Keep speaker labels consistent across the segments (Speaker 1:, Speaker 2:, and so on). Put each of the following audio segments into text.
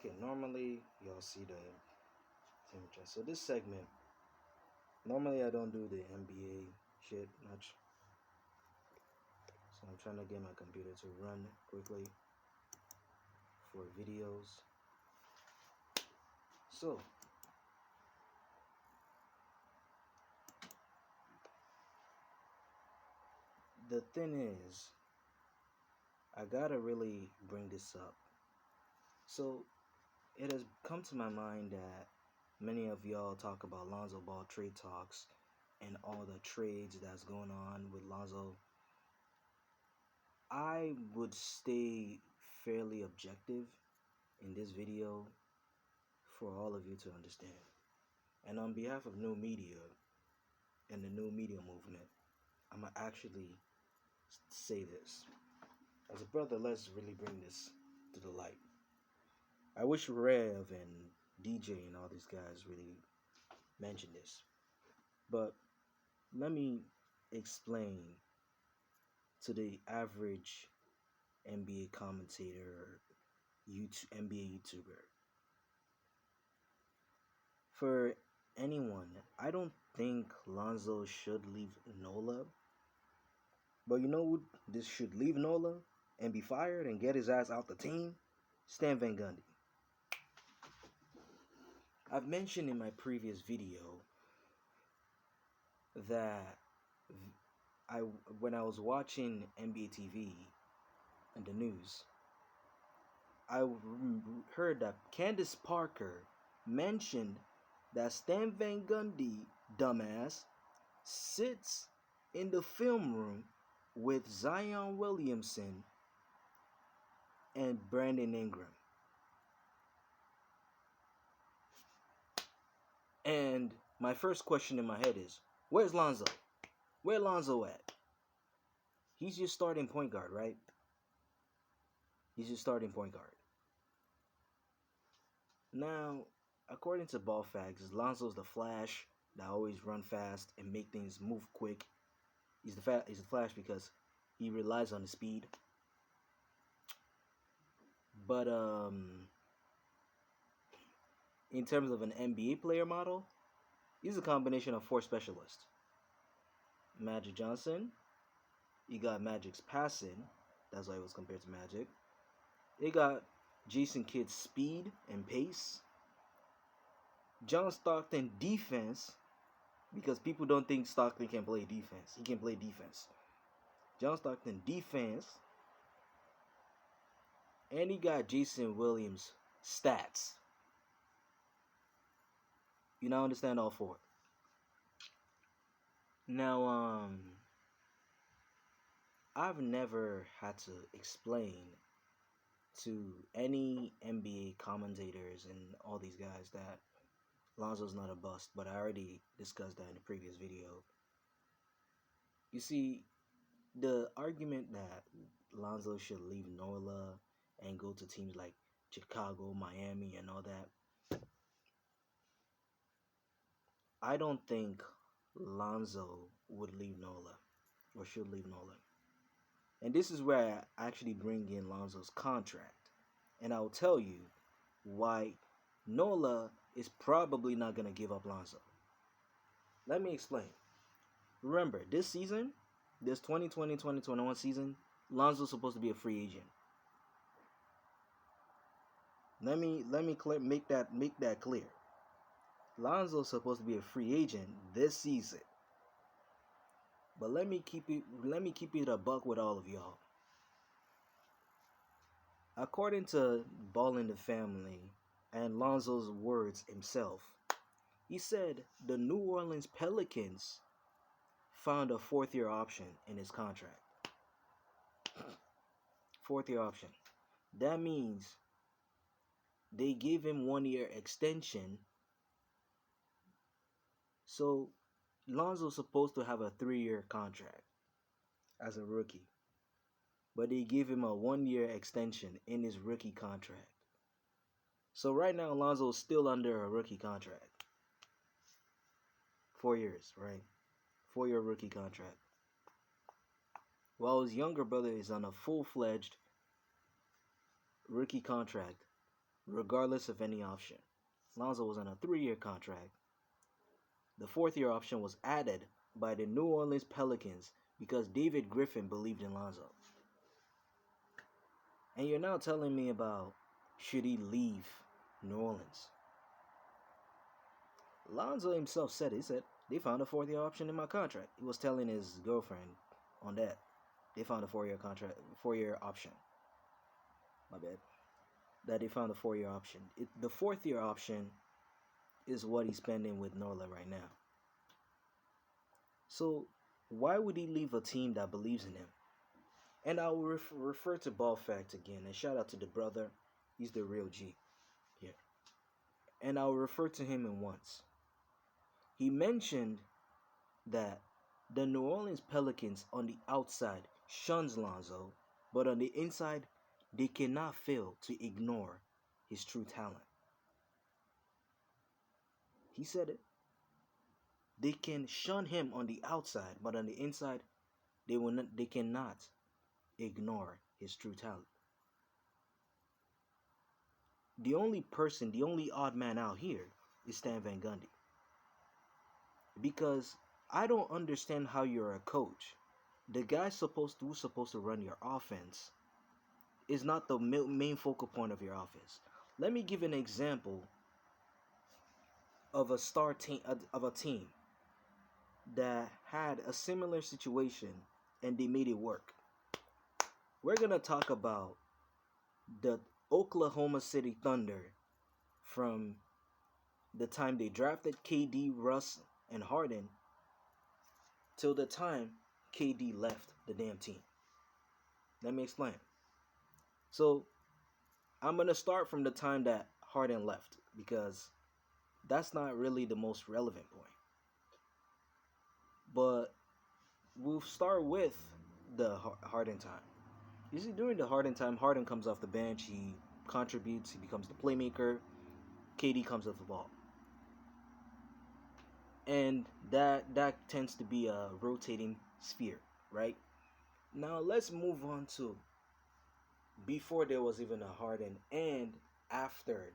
Speaker 1: Okay, normally y'all see the temperature. So this segment, normally I don't do the NBA shit much. So I'm trying to get my computer to run quickly for videos. So the thing is, I gotta really bring this up. So it has come to my mind that many of y'all talk about Lonzo Ball trade talks and all the trades that's going on with Lonzo. I would stay fairly objective in this video for all of you to understand. And on behalf of new media and the new media movement, I'm gonna actually say this. As a brother, let's really bring this to the light. I wish Rev and DJ and all these guys really mentioned this. But let me explain to the average NBA commentator, NBA YouTuber. For anyone, I don't think Lonzo should leave NOLA. But you know who this should leave NOLA and be fired and get his ass out the team? Stan Van Gundy. I've mentioned in my previous video that I when I was watching NBA TV and the news, I heard that Candace Parker mentioned that Stan Van Gundy, dumbass, sits in the film room with Zion Williamson and Brandon Ingram. And my first question in my head is, where's Lonzo? Where Lonzo at? He's your starting point guard, right? He's your starting point guard. Now, according to Ball Facts, Lonzo's the Flash that always run fast and make things move quick. He's the Flash because he relies on the speed. But in terms of an NBA player model, he's a combination of four specialists. Magic Johnson, you got Magic's passing, that's why he was compared to Magic. They got Jason Kidd's speed and pace. John Stockton defense, because people don't think Stockton can play defense. He can play defense. John Stockton defense. And he got Jason Williams stats. You now understand all four. Now, I've never had to explain to any NBA commentators and all these guys that Lonzo's not a bust, but I already discussed that in the previous video. You see, the argument that Lonzo should leave NOLA and go to teams like Chicago, Miami, and all that, I don't think Lonzo would leave NOLA or should leave NOLA. And this is where I actually bring in Lonzo's contract. And I'll tell you why NOLA is probably not going to give up Lonzo. Let me explain. Remember, this season, this 2020-2021 season, Lonzo's supposed to be a free agent. Let me make that clear. Lonzo's supposed to be a free agent this season. But let me keep it a buck with all of y'all. According to Ball in the Family and Lonzo's words himself, he said the New Orleans Pelicans found a fourth-year option in his contract. Fourth-year option. That means they gave him 1-year extension. So Lonzo's supposed to have a 3-year contract as a rookie. But they gave him a 1-year extension in his rookie contract. So right now Lonzo's still under a rookie contract. 4 years, right? 4-year rookie contract. While his younger brother is on a full-fledged rookie contract regardless of any option. Lonzo was on a 3-year contract. The 4th-year option was added by the New Orleans Pelicans because David Griffin believed in Lonzo. And you're now telling me about should he leave New Orleans? Lonzo himself said it. He said, they found a 4th-year option in my contract. He was telling his girlfriend on that. They found a 4-year contract, 4-year option. My bad. That they found a 4-year option. The 4th-year option is what he's spending with NOLA right now. So why would he leave a team that believes in him? And I will refer to Ball Fact again. And shout out to the brother. He's the real G here. And I'll refer to him in once. He mentioned that the New Orleans Pelicans on the outside shuns Lonzo, but on the inside, they cannot fail to ignore his true talent. He said it. They can shun him on the outside, but on the inside, they cannot ignore his true talent. The only odd man out here is Stan Van Gundy. Because I don't understand how you're a coach. The guy who's supposed to run your offense is not the main focal point of your offense. Let me give an example of a team that had a similar situation and they made it work. We're gonna talk about the Oklahoma City Thunder from the time they drafted KD, Russ, and Harden till the time KD left the damn team. Let me explain. So I'm gonna start from the time that Harden left because that's not really the most relevant point. But we'll start with the Harden time. You see, during the Harden time, Harden comes off the bench, he contributes, he becomes the playmaker, KD comes off the ball. And that tends to be a rotating sphere, right? Now let's move on to before there was even a Harden and after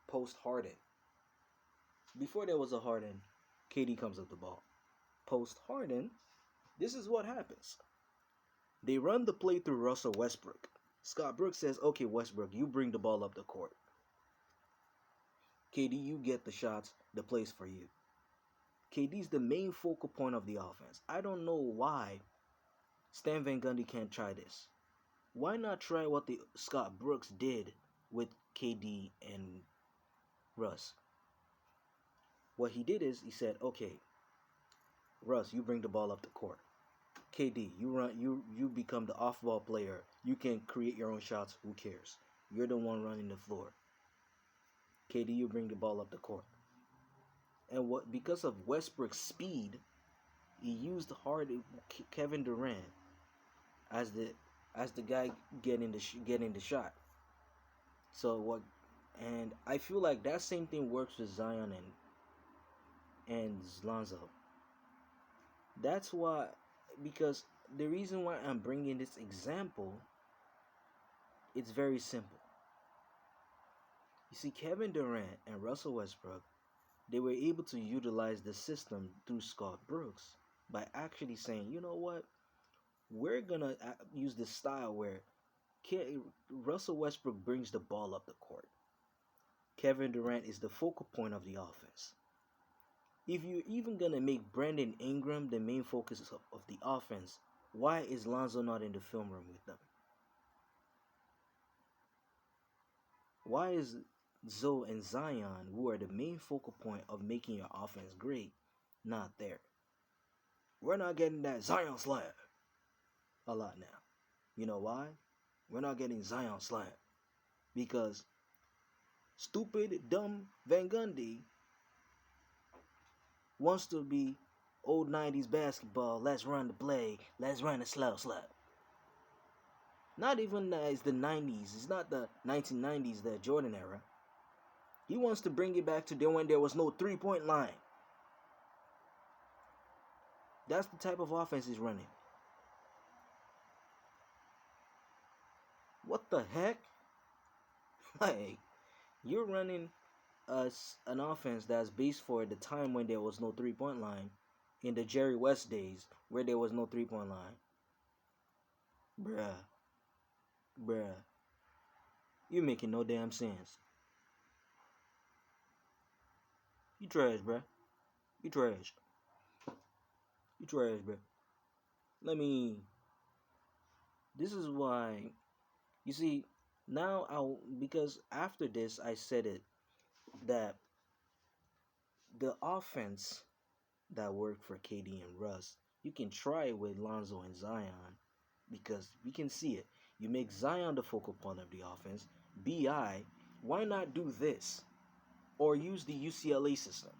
Speaker 1: post Harden. Before there was a Harden, KD comes off the ball. Post Harden, this is what happens. They run the play through Russell Westbrook. Scott Brooks says, okay, Westbrook, you bring the ball up the court. KD, you get the shots, the plays for you. KD's the main focal point of the offense. I don't know why Stan Van Gundy can't try this. Why not try what the Scott Brooks did with KD and Russ? What he did is he said, okay, Russ, you bring the ball up the court. KD, you become the off-ball player. You can create your own shots. Who cares? You're the one running the floor. KD, you bring the ball up the court. And because of Westbrook's speed, he used Kevin Durant as the guy getting the shot. So what? And I feel like that same thing works with Zion and Lonzo. That's why, because the reason why I'm bringing this example, it's very simple. You see, Kevin Durant and Russell Westbrook, they were able to utilize the system through Scott Brooks by actually saying, you know what, we're gonna use this style where Russell Westbrook brings the ball up the court. Kevin Durant is the focal point of the offense. If you're even gonna make Brandon Ingram the main focus of the offense, why is Lonzo not in the film room with them? Why is Zoe and Zion, who are the main focal point of making your offense great, not there? We're not getting that Zion slam a lot now. You know why? We're not getting Zion slam because stupid, dumb Van Gundy wants to be old 90s basketball. Let's run the play. Let's run the slow slap. Not even it's the 90s. It's not the 1990s, the Jordan era. He wants to bring it back to when there was no three-point line. That's the type of offense he's running. What the heck? Like, you're running an offense that's based for the time when there was no 3-point line, in the Jerry West days where there was no 3-point line. Bruh, bruh, you making no damn sense. You trash, bruh. You trash. You trash, bruh. Let me. This is why. You see, now because after this I said it that the offense that worked for KD and Russ, you can try it with Lonzo and Zion because we can see it. You make Zion the focal point of the offense. BI, why not do this? Or use the UCLA system.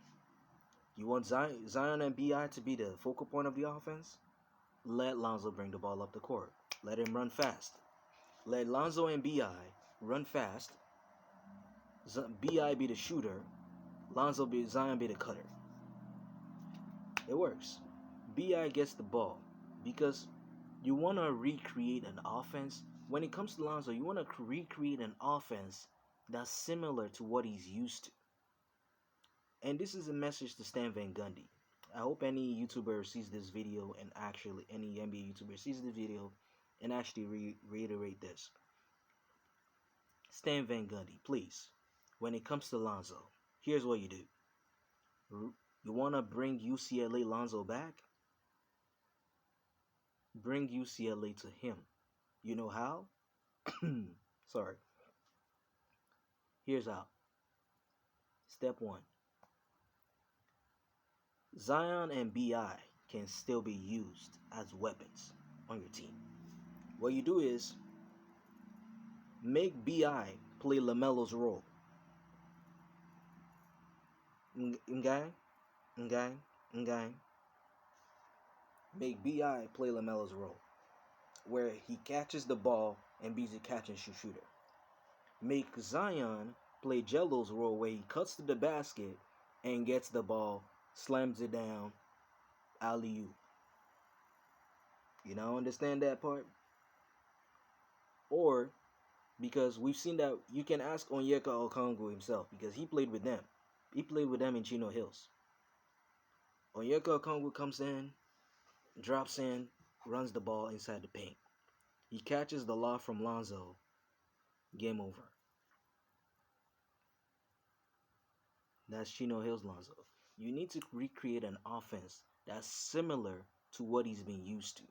Speaker 1: You want Zion and BI to be the focal point of the offense? Let Lonzo bring the ball up the court. Let him run fast. Let Lonzo and BI run fast. BI be the shooter. Zion be the cutter. It works. BI gets the ball because you want to recreate an offense. When it comes to Lonzo, you want to recreate an offense that's similar to what he's used to. And this is a message to Stan Van Gundy. I hope any YouTuber sees this video and actually, any NBA YouTuber sees this video and actually reiterate this. Stan Van Gundy, please, when it comes to Lonzo, here's what you do. You want to bring UCLA Lonzo back? Bring UCLA to him. You know how? Sorry. Here's how. Step 1. Zion and BI can still be used as weapons on your team. What you do is make BI play LaMelo's role. Ngang. Make BI play LaMelo's role, where he catches the ball and be a catch and shoot shooter. Make Zion play Jello's role, where he cuts to the basket and gets the ball, slams it down, alley-oop. You now understand that part? Or, because we've seen that, you can ask Onyeka Okongwu himself, because he played with them. He played with them in Chino Hills. Onyeka Okongwu comes in, drops in, runs the ball inside the paint. He catches the lob from Lonzo. Game over. That's Chino Hills Lonzo. You need to recreate an offense that's similar to what he's been used to.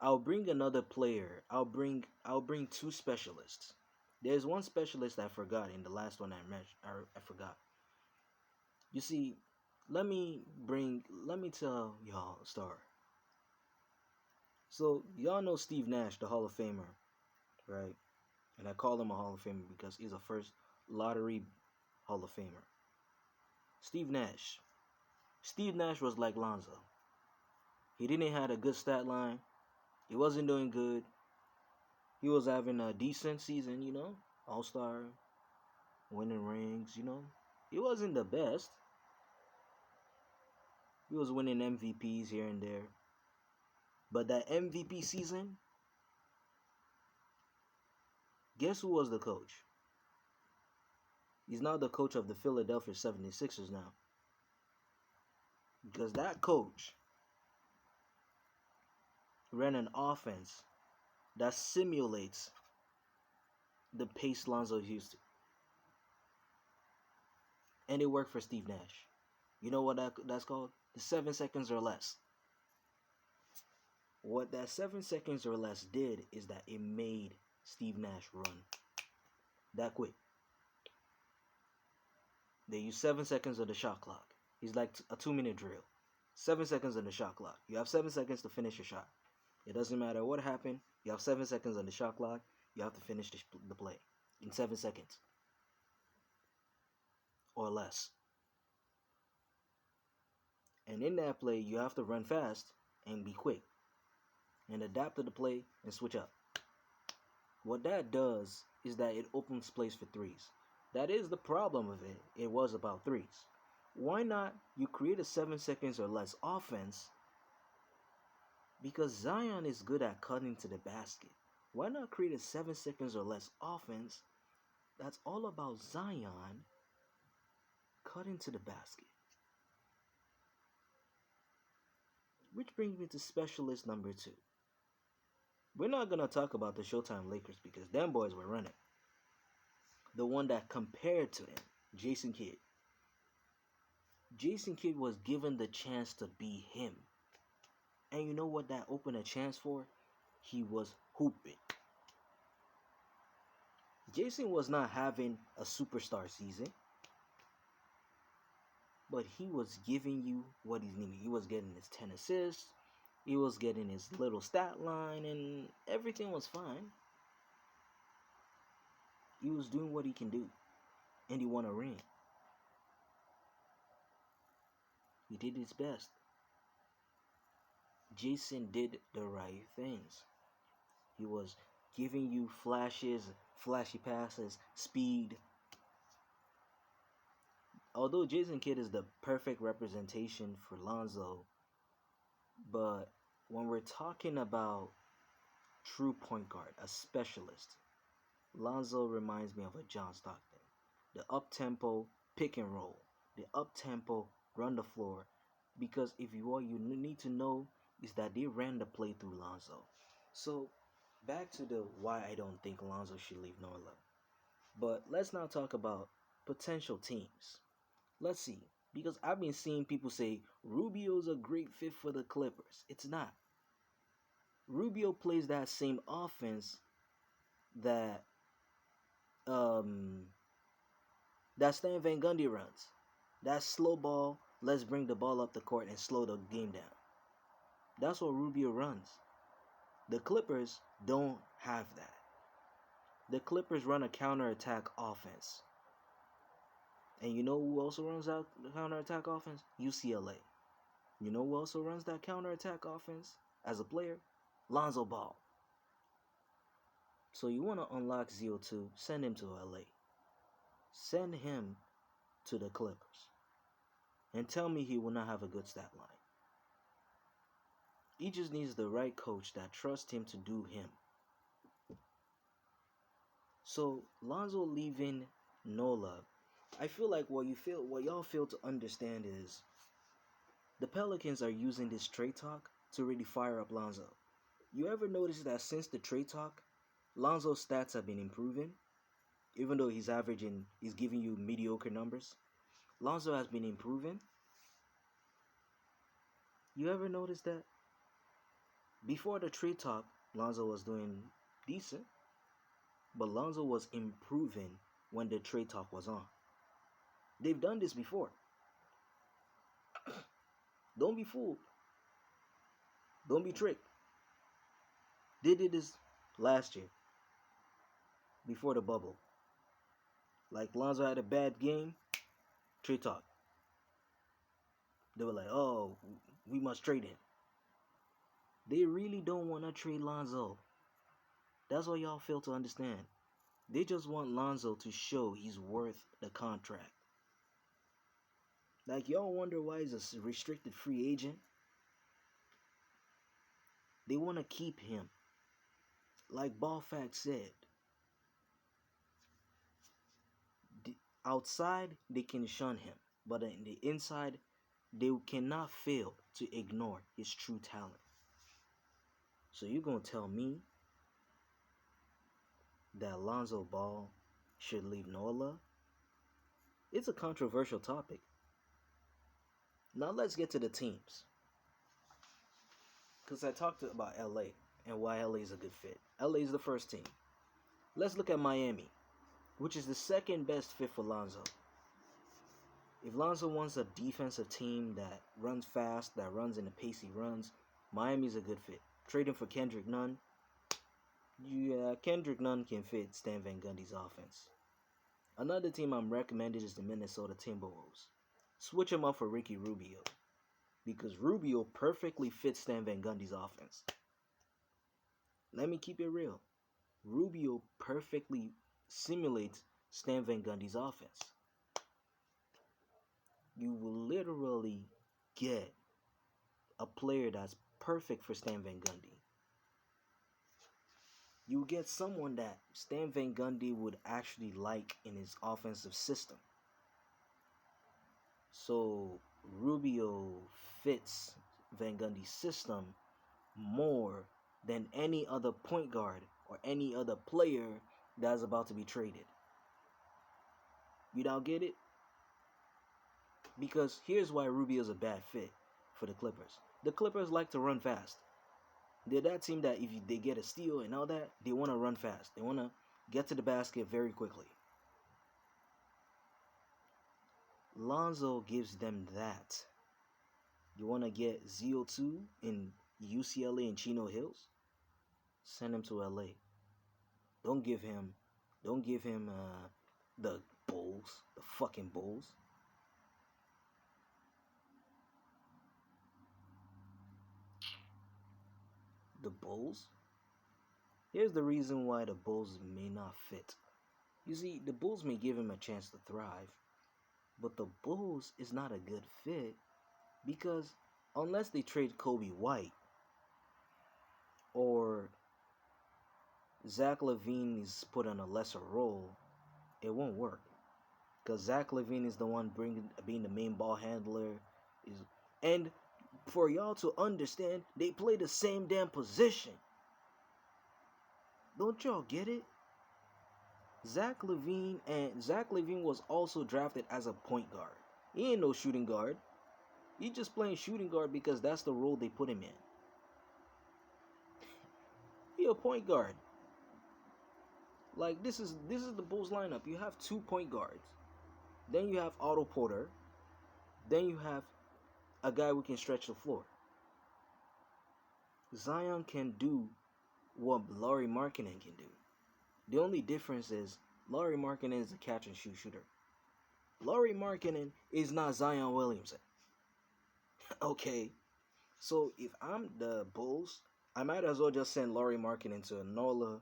Speaker 1: I'll bring another player. I'll bring 2 specialists. There's one specialist I forgot in the last one I mentioned. I forgot. You see, let me tell y'all a story. So y'all know Steve Nash, the Hall of Famer, right? And I call him a Hall of Famer because he's a first lottery Hall of Famer. Steve Nash. Steve Nash was like Lonzo. He didn't have a good stat line. He wasn't doing good. He was having a decent season, All-Star, winning rings, He wasn't the best. He was winning MVPs here and there. But that MVP season, guess who was the coach? He's now the coach of the Philadelphia 76ers now. Because that coach ran an offense that simulates the pace Lonzo used to. And it worked for Steve Nash. You know what that's called? The 7 seconds or less. What that 7 seconds or less did is that it made Steve Nash run that quick. They use 7 seconds of the shot clock. He's like a 2-minute drill. 7 seconds on the shot clock. You have 7 seconds to finish your shot. It doesn't matter what happened. You have 7 seconds on the shot clock. You have to finish the play in 7 seconds or less. And in that play, you have to run fast and be quick and adapt to the play and switch up. What that does is that it opens plays for threes. That is the problem of it. It was about threes. Why not you create a 7 seconds or less offense? Because Zion is good at cutting to the basket. Why not create a 7 seconds or less offense that's all about Zion cutting to the basket? Which brings me to specialist number 2. We're not going to talk about the Showtime Lakers because them boys were running. The one that compared to him, Jason Kidd. Jason Kidd was given the chance to be him. And you know what that opened a chance for? He was hooping. Jason was not having a superstar season, but he was giving you what he's needing. He was getting his 10 assists, he was getting his little stat line, and everything was fine. He was doing what he can do, and he won a ring. He did his best. Jason did the right things. He was giving you flashes, flashy passes, speed. Although Jason Kidd is the perfect representation for Lonzo, but when we're talking about true point guard, a specialist, Lonzo reminds me of a John Stockton. The up-tempo pick and roll, the up-tempo run the floor. Because if you need to know is that they ran the play through Lonzo. So back to the why I don't think Lonzo should leave NOLA. But let's now talk about potential teams. Let's see. Because I've been seeing people say Rubio's a great fit for the Clippers. It's not. Rubio plays that same offense that Stan Van Gundy runs. That slow ball, let's bring the ball up the court and slow the game down. That's what Rubio runs. The Clippers don't have that. The Clippers run a counter-attack offense. And you know who also runs that counter-attack offense? UCLA. You know who also runs that counter-attack offense as a player? Lonzo Ball. So you want to unlock ZO2, send him to LA. Send him to the Clippers. And tell me he will not have a good stat line. He just needs the right coach that trusts him to do him. So Lonzo leaving NOLA, I feel like what y'all fail to understand is the Pelicans are using this trade talk to really fire up Lonzo. You ever notice that since the trade talk, Lonzo's stats have been improving? Even though he's giving you mediocre numbers, Lonzo has been improving. You ever notice that? Before the trade talk, Lonzo was doing decent, but Lonzo was improving when the trade talk was on. They've done this before. Don't be fooled. Don't be tricked. They did this last year, before the bubble. Like Lonzo had a bad game, trade talk. They were like, oh, we must trade him. They really don't want to trade Lonzo. That's what y'all fail to understand. They just want Lonzo to show he's worth the contract. Like, y'all wonder why he's a restricted free agent? They want to keep him. Like Ballfax said, outside they can shun him, but in the inside they cannot fail to ignore his true talent. So you're going to tell me that Lonzo Ball should leave NOLA? It's a controversial topic. Now let's get to the teams. Because I talked about LA and why LA is a good fit. LA is the first team. Let's look at Miami, which is the second best fit for Lonzo. If Lonzo wants a defensive team that runs fast, that runs in the pacey runs, Miami's a good fit. Trading for Kendrick Nunn. Yeah, Kendrick Nunn can fit Stan Van Gundy's offense. Another team I'm recommending is the Minnesota Timberwolves. Switch him up for Ricky Rubio, because Rubio perfectly fits Stan Van Gundy's offense. Let me keep it real. Rubio perfectly simulates Stan Van Gundy's offense. You will literally get a player that's perfect for Stan Van Gundy. You get someone that Stan Van Gundy would actually like in his offensive system. So Rubio fits Van Gundy's system more than any other point guard or any other player that's about to be traded. You don't get it? Because here's why Rubio's a bad fit for the Clippers. The Clippers like to run fast. They're that team that if they get a steal and all that, they want to run fast. They want to get to the basket very quickly. Lonzo gives them that. You want to get ZO2 in UCLA and Chino Hills? Send him to LA. Don't give him the Bulls, the fucking Bulls. The Bulls? Here's the reason why the Bulls may not fit. You see, the Bulls may give him a chance to thrive, but the Bulls is not a good fit because unless they trade Kobe White or Zach LaVine is put on a lesser role, it won't work. Because Zach LaVine is the one being the main ball handler. And for y'all to understand, they play the same damn position. Don't y'all get it? Zach LaVine was also drafted as a point guard. He ain't no shooting guard. He just playing shooting guard because that's the role they put him in. He a point guard. Like this is the Bulls lineup. You have 2 point guards. Then you have Otto Porter. Then you have a guy who can stretch the floor. Zion can do what Lauri Markkanen can do. The only difference is Lauri Markkanen is a catch and shoot shooter. Lauri Markkanen is not Zion Williamson. Okay, so if I'm the Bulls, I might as well just send Lauri Markkanen to NOLA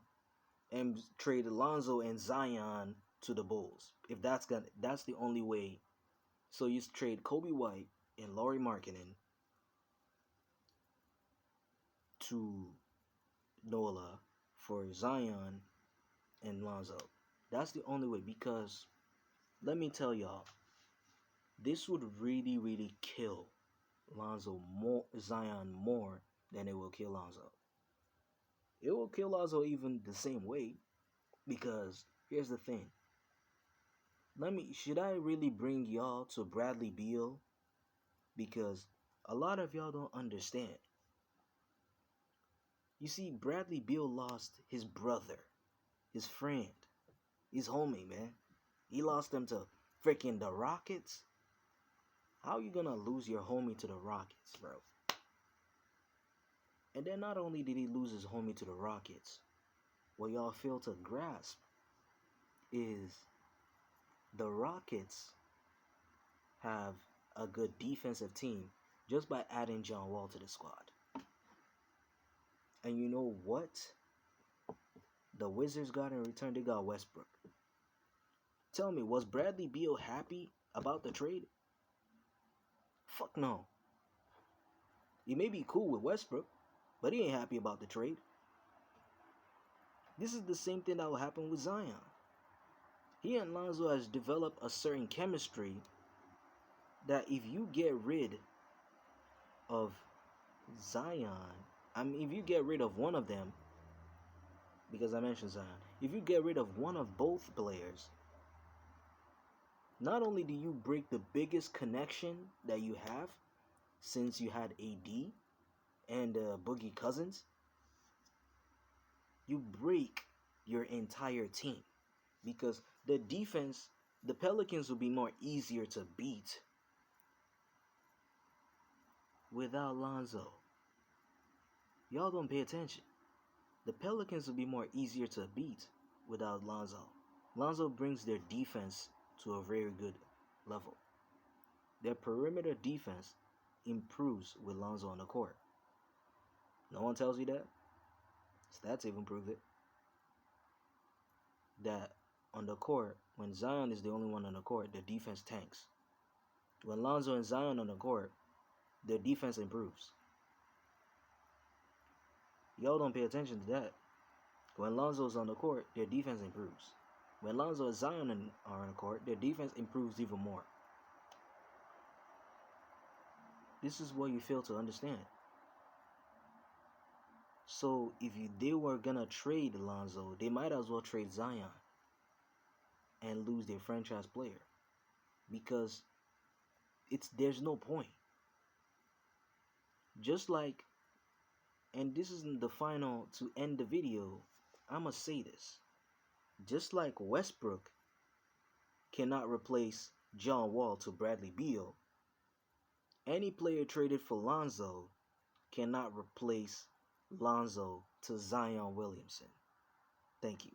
Speaker 1: and trade Lonzo and Zion to the Bulls. If that's the only way. So you trade Kobe White and Lauri Markkanen to NOLA for Zion and Lonzo. That's the only way, because let me tell y'all, this would really, really kill Zion more than it will kill Lonzo. It will kill Lonzo even the same way, because here's the thing. Should I really bring y'all to Bradley Beal? Because a lot of y'all don't understand. You see, Bradley Beal lost his brother, his friend, his homie, man. He lost him to freaking the Rockets. How you gonna lose your homie to the Rockets, bro? And then not only did he lose his homie to the Rockets, what y'all fail to grasp is the Rockets have a good defensive team just by adding John Wall to the squad. And you know what? The Wizards got in return, they got Westbrook. Tell me, was Bradley Beal happy about the trade? Fuck no. He may be cool with Westbrook, but he ain't happy about the trade. This is the same thing that will happen with Zion. He and Lonzo has developed a certain chemistry that if you get rid of Zion, if you get rid of one of them, because I mentioned Zion, if you get rid of one of both players, not only do you break the biggest connection that you have since you had AD and Boogie Cousins, you break your entire team, because the defense, the Pelicans will be more easier to beat without Lonzo. Y'all don't pay attention. The Pelicans will be more easier to beat without Lonzo. Lonzo brings their defense to a very good level. Their perimeter defense improves with Lonzo on the court. No one tells you that? Stats even prove it. That on the court, when Zion is the only one on the court, the defense tanks. When Lonzo and Zion on the court, their defense improves. Y'all don't pay attention to that. When Lonzo's on the court, their defense improves. When Lonzo and Zion are on the court, their defense improves even more. This is what you fail to understand. So if they were gonna trade Lonzo, they might as well trade Zion and lose their franchise player, because there's no point. Just like, and this isn't the final to end the video, I'ma say this. Just like Westbrook cannot replace John Wall to Bradley Beal, any player traded for Lonzo cannot replace Lonzo to Zion Williamson. Thank you.